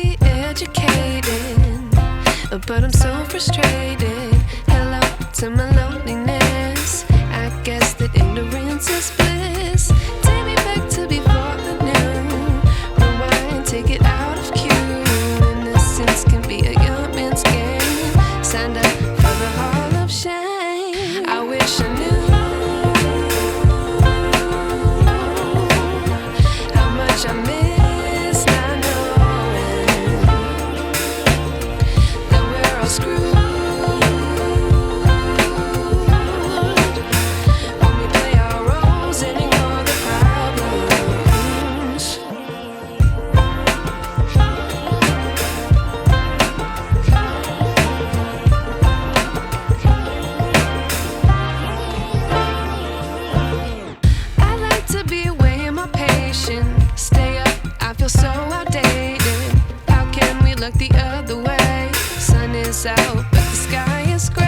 be educated, but I'm so frustrated. Hello to my loneliness. I guess that ignorance is bliss. Take me back to before I knew. Rewind, take it out of cue. Innocence can be a young man's game. Signed up for the hall of shame. I wish I knew how much I miss not knowing that we're all screwed when we play our roles and ignore the problems. I like to be away in my patience. Stay up, I feel so outdated. How can we look the other way? Sun is out, but the sky is gray.